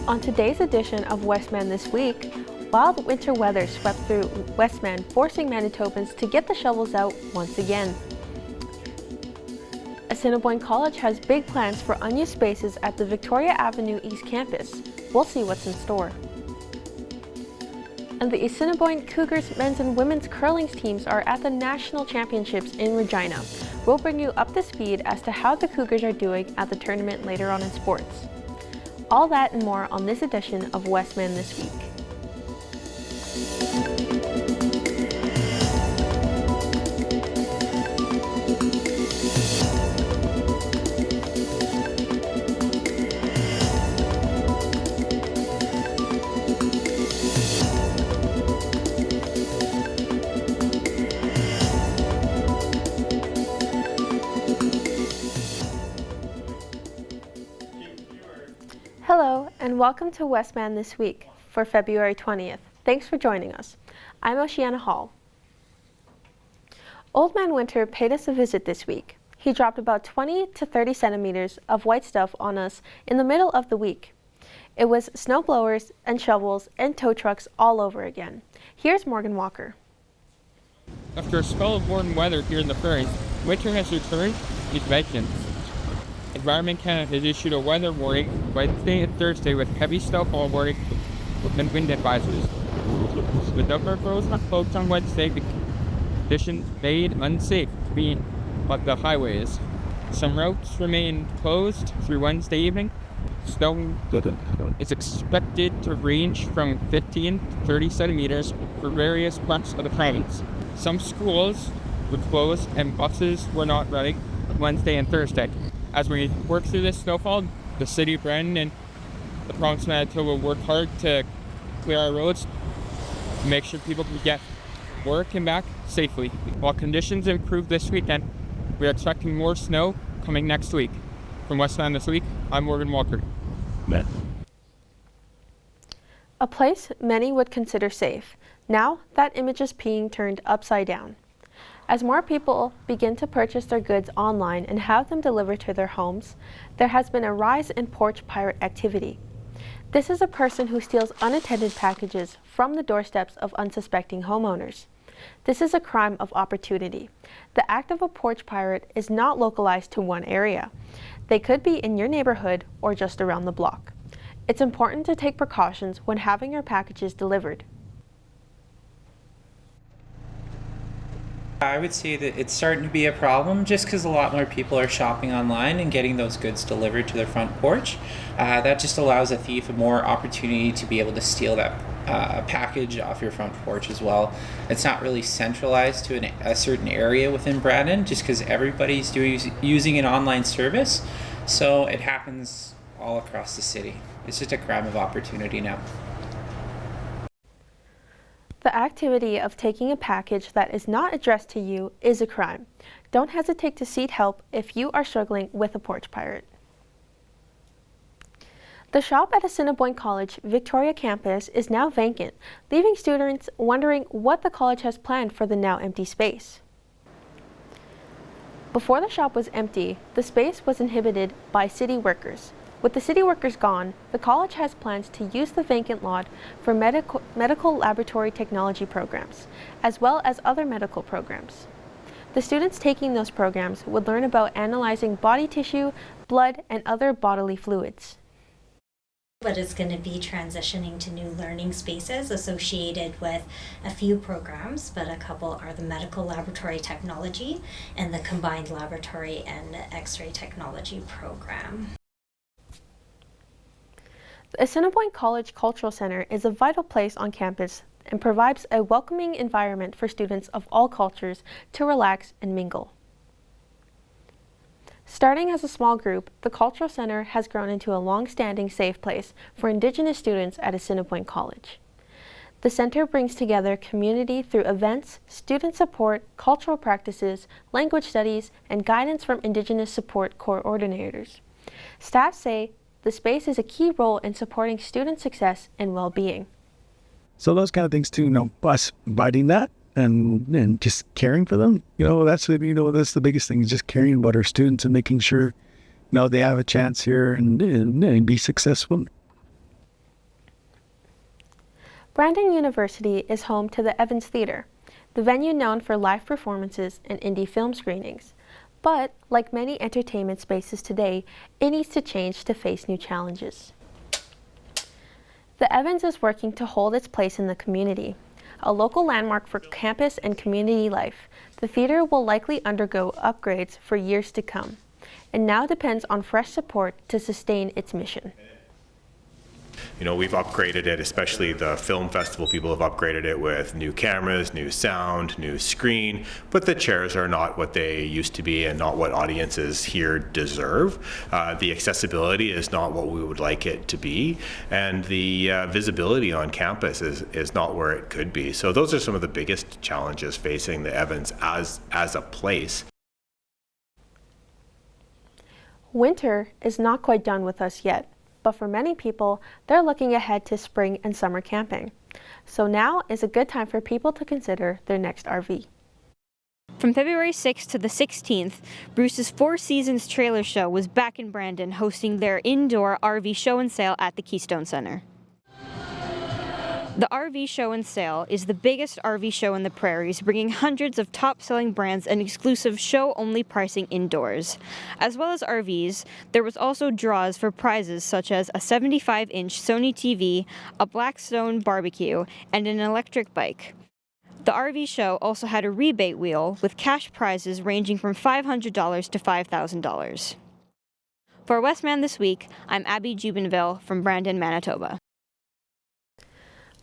On today's edition of Westman This Week, wild winter weather swept through Westman, forcing Manitobans to get the shovels out once again. Assiniboine College has big plans for unused spaces at the Victoria Avenue East Campus. We'll see what's in store. And the Assiniboine Cougars men's and women's curling teams are at the National Championships in Regina. We'll bring you up to speed as to how the Cougars are doing at the tournament later on in sports. All that and more on this edition of Westman This Week. Hello, and welcome to Westman This Week for February 20th. Thanks for joining us. I'm Oceana Hall. Old Man Winter paid us a visit this week. He dropped about 20 to 30 centimeters of white stuff on us in the middle of the week. It was snow blowers and shovels and tow trucks all over again. Here's Morgan Walker. After a spell of warm weather here in the prairies, winter has returned with vengeance. Environment Canada has issued a weather warning Wednesday and Thursday with heavy snowfall warning and wind advisories. The number of roads not closed on Wednesday because conditions made unsafe to be on the highways. Some routes remain closed through Wednesday evening. Snow is expected to range from 15 to 30 centimeters for various parts of the province. Some schools were closed and buses were not running Wednesday and Thursday. As we work through this snowfall, the City of Brandon and the province of Manitoba will work hard to clear our roads to make sure people can get work and back safely. While conditions improve this weekend, we are expecting more snow coming next week. From Westman This Week, I'm Morgan Walker. Matt. A place many would consider safe. Now that image is being turned upside down. As more people begin to purchase their goods online and have them delivered to their homes, there has been a rise in porch pirate activity. This is a person who steals unattended packages from the doorsteps of unsuspecting homeowners. This is a crime of opportunity. The act of a porch pirate is not localized to one area. They could be in your neighborhood or just around the block. It's important to take precautions when having your packages delivered. I would say that it's starting to be a problem just because a lot more people are shopping online and getting those goods delivered to their front porch. That just allows a thief a more opportunity to be able to steal that package off your front porch as well. It's not really centralized to a certain area within Brandon just because everybody's using an online service. So it happens all across the city. It's just a crime of opportunity now. The activity of taking a package that is not addressed to you is a crime. Don't hesitate to seek help if you are struggling with a porch pirate. The shop at Assiniboine College Victoria campus is now vacant, leaving students wondering what the college has planned for the now empty space. Before the shop was empty, the space was inhabited by city workers. With the city workers gone, the college has plans to use the vacant lot for medical laboratory technology programs, as well as other medical programs. The students taking those programs would learn about analyzing body tissue, blood, and other bodily fluids. But it's going to be transitioning to new learning spaces associated with a few programs, but a couple are the medical laboratory technology and the combined laboratory and X-ray technology program. The Assiniboine College Cultural Center is a vital place on campus and provides a welcoming environment for students of all cultures to relax and mingle. Starting as a small group, the Cultural Center has grown into a long-standing safe place for Indigenous students at Assiniboine College. The center brings together community through events, student support, cultural practices, language studies, and guidance from Indigenous support coordinators. Staff say the space is a key role in supporting student success and well-being. So those kind of things too, us providing that and just caring for them, that's the biggest thing, is just caring about our students and making sure, they have a chance here and be successful. Brandon University is home to the Evans Theatre, the venue known for live performances and indie film screenings. But, like many entertainment spaces today, it needs to change to face new challenges. The Evans is working to hold its place in the community. A local landmark for campus and community life, the theater will likely undergo upgrades for years to come, and now depends on fresh support to sustain its mission. You know, we've upgraded it, especially the film festival people have upgraded it with new cameras, new sound, new screen, but the chairs are not what they used to be and not what audiences here deserve. The accessibility is not what we would like it to be, and the visibility on campus is not where it could be. So those are some of the biggest challenges facing the Evans as a place. Winter is not quite done with us yet, but for many people, they're looking ahead to spring and summer camping. So now is a good time for people to consider their next RV. From February 6th to the 16th, Bruce's Four Seasons Trailer Show was back in Brandon, hosting their indoor RV show and sale at the Keystone Center. The RV Show and Sale is the biggest RV show in the prairies, bringing hundreds of top-selling brands and exclusive show-only pricing indoors. As well as RVs, there was also draws for prizes such as a 75-inch Sony TV, a Blackstone barbecue, and an electric bike. The RV show also had a rebate wheel with cash prizes ranging from $500 to $5,000. For Westman This Week, I'm Abby Jubinville from Brandon, Manitoba.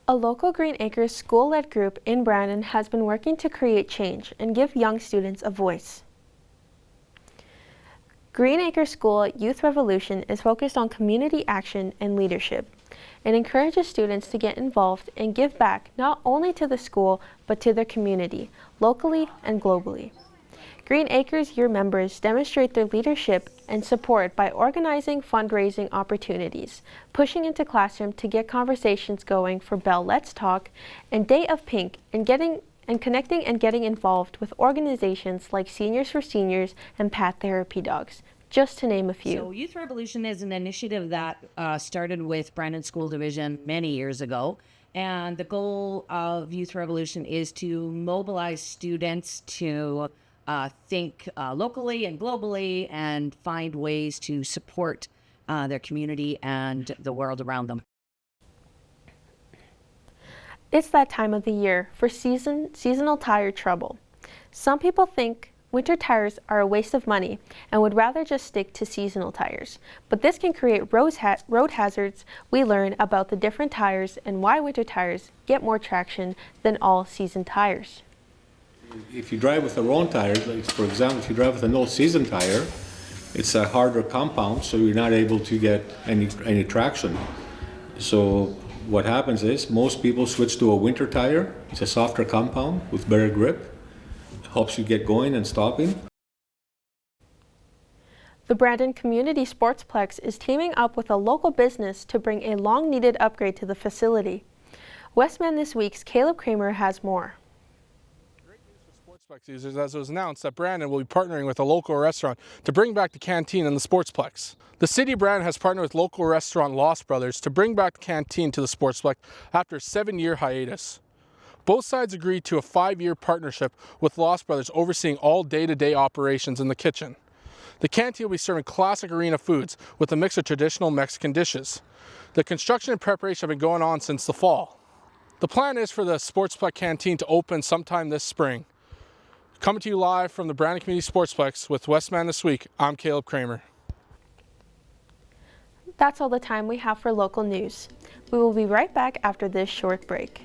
A local Green Acres school-led group in Brandon has been working to create change and give young students a voice. Green Acres School Youth Revolution is focused on community action and leadership. It encourages students to get involved and give back not only to the school but to their community, locally and globally. Green Acres Year members demonstrate their leadership and support by organizing fundraising opportunities, pushing into classroom to get conversations going for Bell Let's Talk and Day of Pink, and connecting and getting involved with organizations like Seniors for Seniors and Pat Therapy Dogs, just to name a few. So Youth Revolution is an initiative that started with Brandon School Division many years ago. And the goal of Youth Revolution is to mobilize students to think locally and globally and find ways to support their community and the world around them. It's that time of the year for seasonal tire trouble. Some people think winter tires are a waste of money and would rather just stick to seasonal tires. But this can create road hazards. We learn about the different tires and why winter tires get more traction than all-season tires. If you drive with the wrong tires, like for example, if you drive with an all-season tire, it's a harder compound, so you're not able to get any traction. So what happens is most people switch to a winter tire. It's a softer compound with better grip. It helps you get going and stopping. The Brandon Community Sportsplex is teaming up with a local business to bring a long-needed upgrade to the facility. Westman This Week's Caleb Kramer has more. Sportsplex users, as it was announced that Brandon will be partnering with a local restaurant to bring back the canteen in the Sportsplex. The city of Brandon has partnered with local restaurant Lost Brothers to bring back the canteen to the Sportsplex after a 7-year hiatus. Both sides agreed to a 5-year partnership with Lost Brothers overseeing all day-to-day operations in the kitchen. The canteen will be serving classic arena foods with a mix of traditional Mexican dishes. The construction and preparation have been going on since the fall. The plan is for the Sportsplex canteen to open sometime this spring. Coming to you live from the Brandon Community Sportsplex with Westman This Week, I'm Caleb Kramer. That's all the time we have for local news. We will be right back after this short break.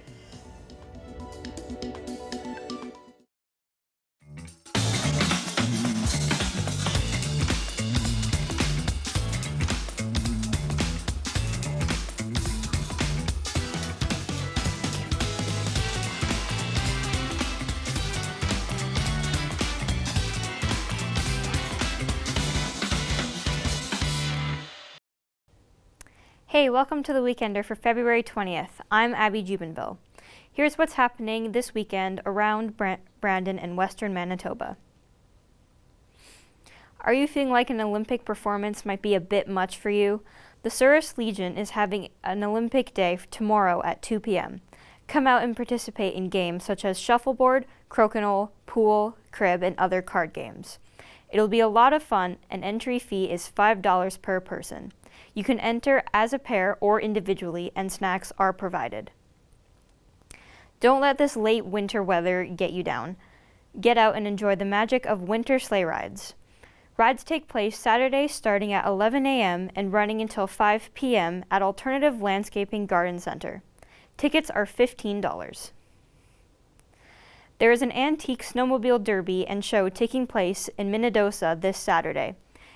Hey, welcome to the Weekender for February 20th. I'm Abby Jubinville. Here's what's happening this weekend around Brandon and Western Manitoba. Are you feeling like an Olympic performance might be a bit much for you? The Souris Legion is having an Olympic day tomorrow at 2 p.m. Come out and participate in games such as shuffleboard, crokinole, pool, crib, and other card games. It'll be a lot of fun, and entry fee is $5 per person. You can enter as a pair or individually, and snacks are provided. Don't let this late winter weather get you down. Get out and enjoy the magic of winter sleigh rides. Rides take place Saturday starting at 11 a.m. and running until 5 p.m. at Alternative Landscaping Garden Center. Tickets are $15. There is an antique snowmobile derby and show taking place in Minnedosa this Saturday.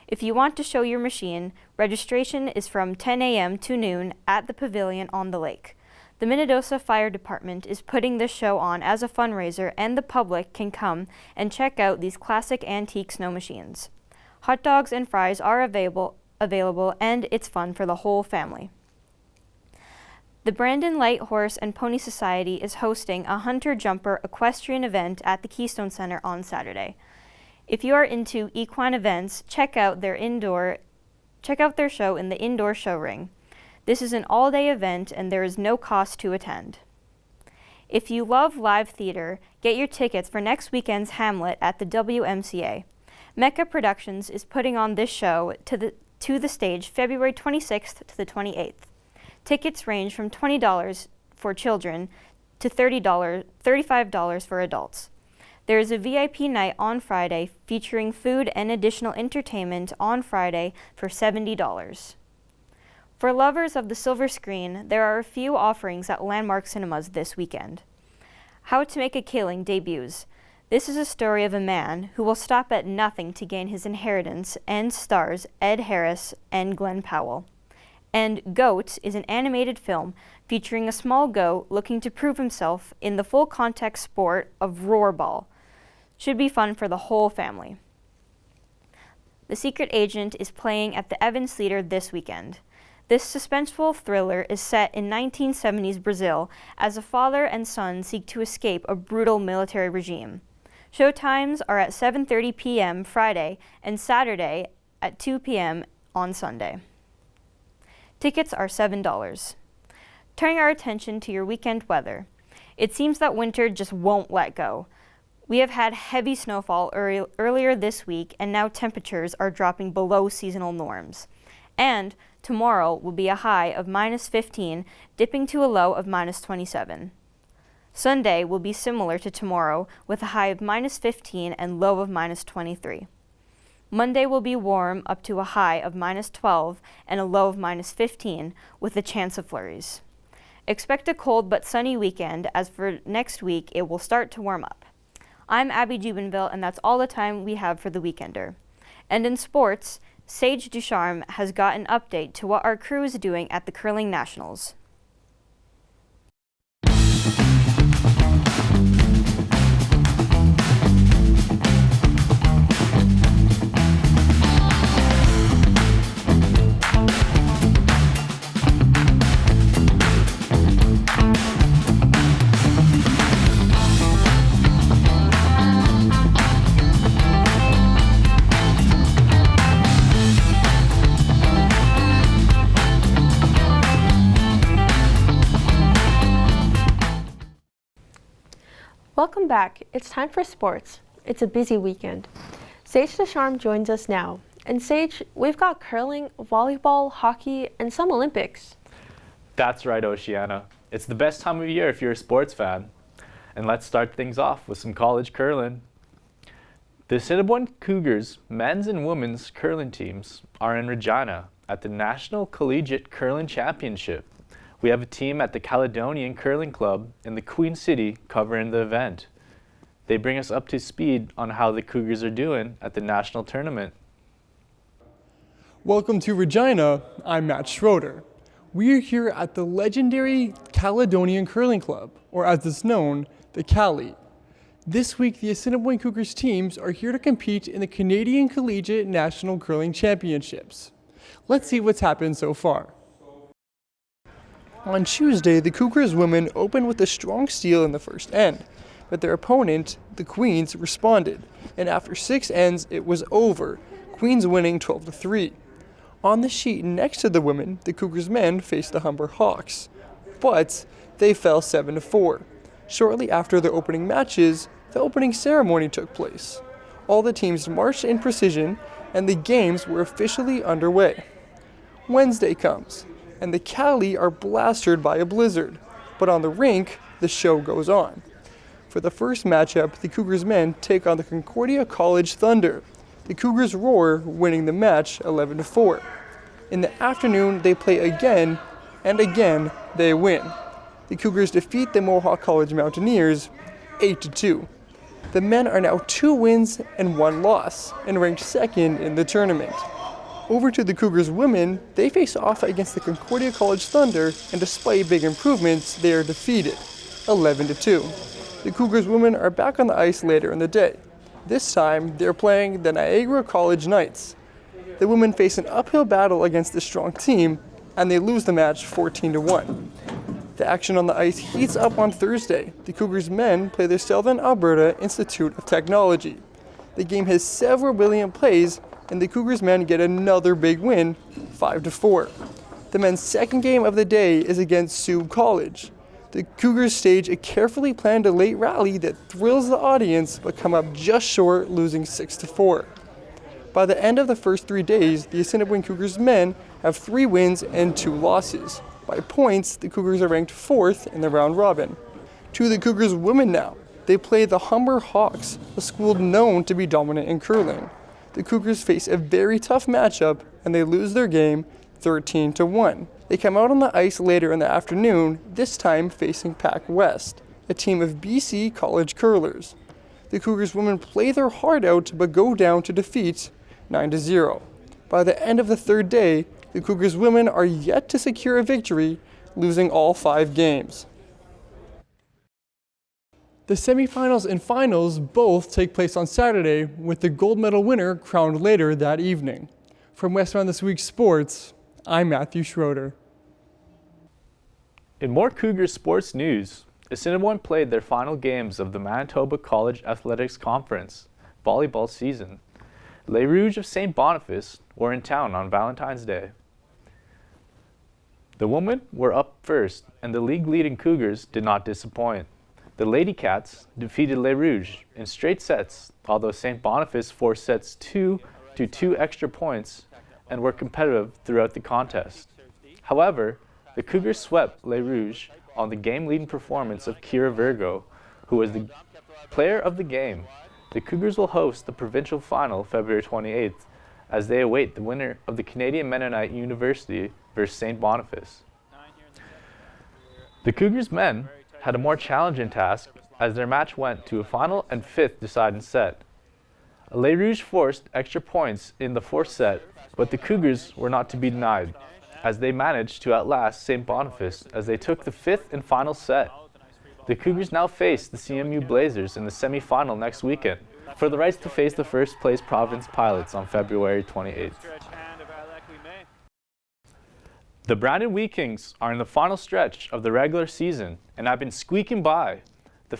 If you want to show your machine, registration is from 10 a.m. to noon at the pavilion on the lake. The Minnedosa Fire Department is putting this show on as a fundraiser, and the public can come and check out these classic antique snow machines. Hot dogs and fries are available, and it's fun for the whole family. The Brandon Light Horse and Pony Society is hosting a Hunter Jumper equestrian event at the Keystone Center on Saturday. If you are into equine events, check out their show in the indoor show ring. This is an all-day event and there is no cost to attend. If you love live theater, get your tickets for next weekend's Hamlet at the WMCA. Mecca Productions is putting on this show to the stage February 26th to the 28th. Tickets range from $20 for children to $35 for adults. There is a VIP night on Friday featuring food and additional entertainment on Friday for $70. For lovers of the silver screen, there are a few offerings at Landmark Cinemas this weekend. How to Make a Killing debuts. This is a story of a man who will stop at nothing to gain his inheritance and stars Ed Harris and Glenn Powell. And Goat is an animated film featuring a small goat looking to prove himself in the full contact sport of Rollerball. Should be fun for the whole family. The Secret Agent is playing at the Evans Theater this weekend. This suspenseful thriller is set in 1970s Brazil as a father and son seek to escape a brutal military regime. Show times are at 7:30 p.m. Friday and Saturday at 2 p.m. on Sunday. Tickets are $7. Turning our attention to your weekend weather. It seems that winter just won't let go. We have had heavy snowfall earlier this week, and now temperatures are dropping below seasonal norms. And tomorrow will be a high of -15, dipping to a low of -27. Sunday will be similar to tomorrow, with a high of -15 and low of -23. Monday will be warm up to a high of -12 and a low of -15, with a chance of flurries. Expect a cold but sunny weekend, as for next week it will start to warm up. I'm Abby Jubinville, and that's all the time we have for the Weekender. And in sports, Sage Ducharme has got an update to what our crew is doing at the Curling Nationals. Welcome back. It's time for sports. It's a busy weekend. Sage Ducharme joins us now. And Sage, we've got curling, volleyball, hockey, and some Olympics. That's right, Oceana. It's the best time of year if you're a sports fan. And let's start things off with some college curling. The Assiniboine Cougars men's and women's curling teams are in Regina at the National Collegiate Curling Championship. We have a team at the Caledonian Curling Club in the Queen City covering the event. They bring us up to speed on how the Cougars are doing at the national tournament. Welcome to Regina. I'm Matt Schroeder. We are here at the legendary Caledonian Curling Club, or as it's known, the Cali. This week, the Assiniboine Cougars teams are here to compete in the Canadian Collegiate National Curling Championships. Let's see what's happened so far. On Tuesday, the Cougars women opened with a strong steal in the first end, but their opponent, the Queens, responded, and after 6 ends, it was over, Queens winning 12-3. On the sheet next to the women, the Cougars men faced the Humber Hawks, but they fell 7-4. Shortly after their opening matches, the opening ceremony took place. All the teams marched in precision, and the games were officially underway. Wednesday comes, and the Cali are blasted by a blizzard, but on the rink, the show goes on. For the first matchup, the Cougars men take on the Concordia College Thunder. The Cougars roar, winning the match 11-4. In the afternoon, they play again, and again, they win. The Cougars defeat the Mohawk College Mountaineers 8-2. The men are now 2 wins and 1 loss, and ranked second in the tournament. Over to the Cougars women, they face off against the Concordia College Thunder, and despite big improvements, they are defeated 11-2. The Cougars women are back on the ice later in the day. This time, they're playing the Niagara College Knights. The women face an uphill battle against a strong team, and they lose the match 14-1. The action on the ice heats up on Thursday. The Cougars men play the Southern Alberta Institute of Technology. The game has several brilliant plays, and the Cougars men get another big win, 5-4. The men's second game of the day is against Sioux College. The Cougars stage a carefully planned late rally that thrills the audience, but come up just short, losing 6-4. By the end of the first 3 days, the Assiniboine Cougars men have 3 wins and 2 losses. By points, the Cougars are ranked 4th in the round robin. To the Cougars women now. They play the Humber Hawks, a school known to be dominant in curling. The Cougars face a very tough matchup, and they lose their game 13-1. They come out on the ice later in the afternoon, this time facing Pac West, a team of BC college curlers. The Cougars women play their heart out, but go down to defeat 9-0. By the end of the third day, the Cougars women are yet to secure a victory, losing all 5 games. The semifinals and finals both take place on Saturday, with the gold medal winner crowned later that evening. From Westman This Week's Sports, I'm Matthew Schroeder. In more Cougars sports news, Assiniboine played their final games of the Manitoba College Athletics Conference volleyball season. Les Rouges of St. Boniface were in town on Valentine's Day. The women were up first, and the league-leading Cougars did not disappoint. The Lady Cats defeated Les Rouges in straight sets, although St. Boniface forced sets 2 to 2 extra points and were competitive throughout the contest. However, the Cougars swept Les Rouges on the game-leading performance of Kira Virgo, who was the player of the game. The Cougars will host the provincial final February 28th as they await the winner of the Canadian Mennonite University versus St. Boniface. The Cougars men had a more challenging task as their match went to a final and 5th deciding set. Les Rouges forced extra points in the 4th set, but the Cougars were not to be denied, as they managed to outlast St. Boniface as they took the 5th and final set. The Cougars now face the CMU Blazers in the semi-final next weekend for the rights to face the first-place Providence Pilots on February 28th. The Brandon Wheat Kings are in the final stretch of the regular season and have been squeaking by. They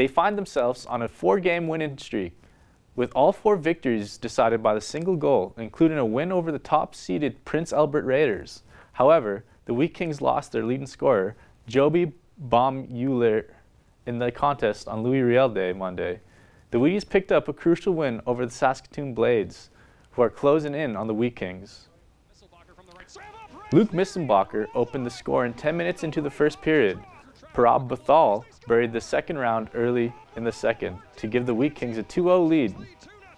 find themselves on a 4-game winning streak, with all 4 victories decided by the single goal, including a win over the top-seeded Prince Albert Raiders. However, the Wheat Kings lost their leading scorer, Joby Baumüller, in the contest on Louis Riel Day Monday. The Wheaties picked up a crucial win over the Saskatoon Blades, who are closing in on the Wheat Kings. Luke Missenbacher opened the score in 10 minutes into the first period. Parab Bathal buried the second round early in the second to give the Wheat Kings a 2-0 lead.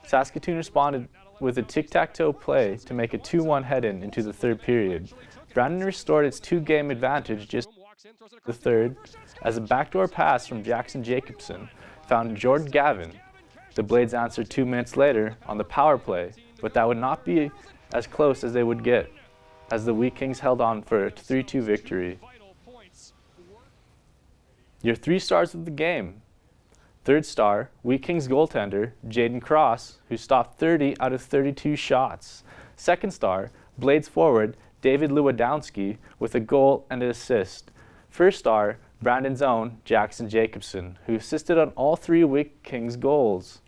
Saskatoon responded with a tic-tac-toe play to make a 2-1 head-in into the third period. Brandon restored its 2-game advantage just the third as a backdoor pass from Jackson Jacobson found Jordan Gavin. The Blades answered 2 minutes later on the power play, but that would not be as close as they would get, as the Wheat Kings held on for a 3-2 victory. Your 3 stars of the game. Third star, Wheat Kings goaltender Jaden Cross, who stopped 30 out of 32 shots. Second star, Blades forward David Lewandowski with a goal and an assist. First star, Brandon's own Jackson Jacobson, who assisted on all 3 Wheat Kings goals.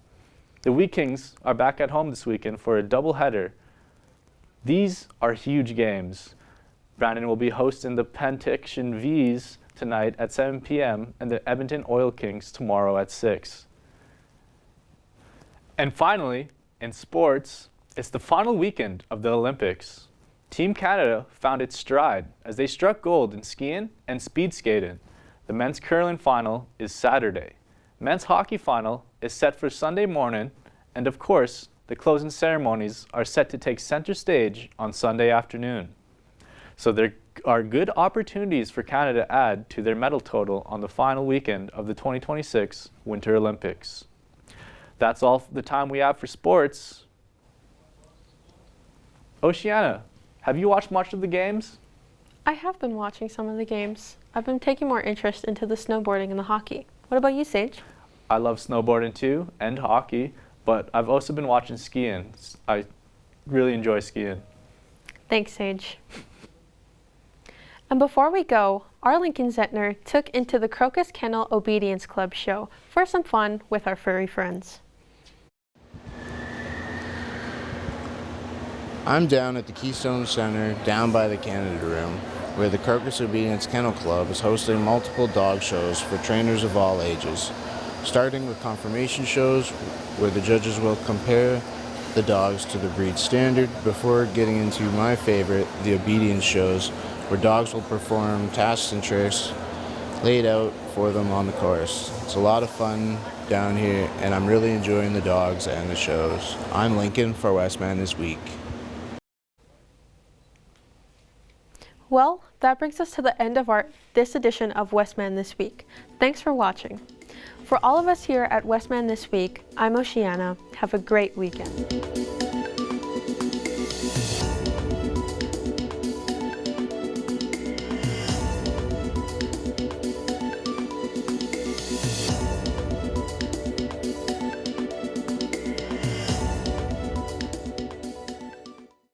The Wheat Kings are back at home this weekend for a doubleheader These are huge games. Brandon will be hosting the Penticton V's tonight at 7 p.m. and the Edmonton Oil Kings tomorrow at 6. And finally, in sports, it's the final weekend of the Olympics. Team Canada found its stride as they struck gold in skiing and speed skating. The men's curling final is Saturday. Men's hockey final is set for Sunday morning, and of course, the closing ceremonies are set to take center stage on Sunday afternoon. So there are good opportunities for Canada to add to their medal total on the final weekend of the 2026 Winter Olympics. That's all the time we have for sports. Oceana, have you watched much of the games? I have been watching some of the games. I've been taking more interest into the snowboarding and the hockey. What about you, Sage? I love snowboarding too, and hockey, but I've also been watching skiing. I really enjoy skiing. Thanks, Sage. And before we go, our Lincoln Zentner took into the Crocus Kennel Obedience Club show for some fun with our furry friends. I'm down at the Keystone Center, down by the Canada Room, where the Crocus Obedience Kennel Club is hosting multiple dog shows for trainers of all ages, starting with conformation shows, where the judges will compare the dogs to the breed standard, before getting into my favorite, the obedience shows, where dogs will perform tasks and tricks laid out for them on the course. It's a lot of fun down here, and I'm really enjoying the dogs and the shows. I'm Lincoln for Westman This Week. Well, that brings us to the end of this edition of Westman This Week. Thanks for watching. For all of us here at Westman This Week, I'm Oceana. Have a great weekend.